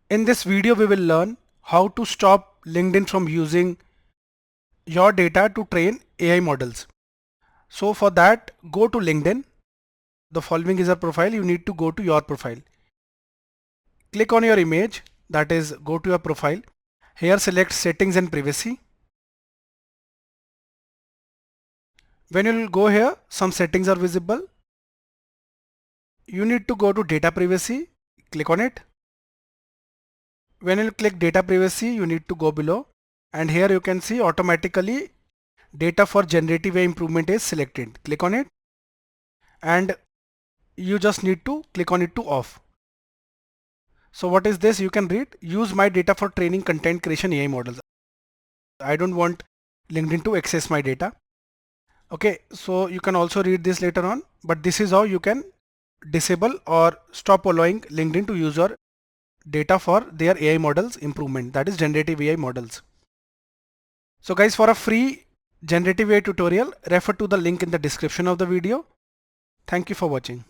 In this video, we will learn how to stop LinkedIn from using your data to train AI models. So for that, go to LinkedIn. The following is a profile. You need to go to your profile. Click on your image, that is, go to your profile. Here select settings and privacy. When you will go here, some settings are visible. You need to go to data privacy. Click on it. When you click data privacy, you need to go below, and here you can see automatically data for generative AI improvement is selected. Click on it and you just need to click on it to off. So what is this? You can read, use my data for training content creation AI models. I don't want LinkedIn to access my data. Okay, so you can also read this later on, but this is how you can disable or stop allowing LinkedIn to use your data for their AI models improvement, that is generative AI models. So guys, for a free generative AI tutorial, refer to the link in the description of the video. Thank you for watching.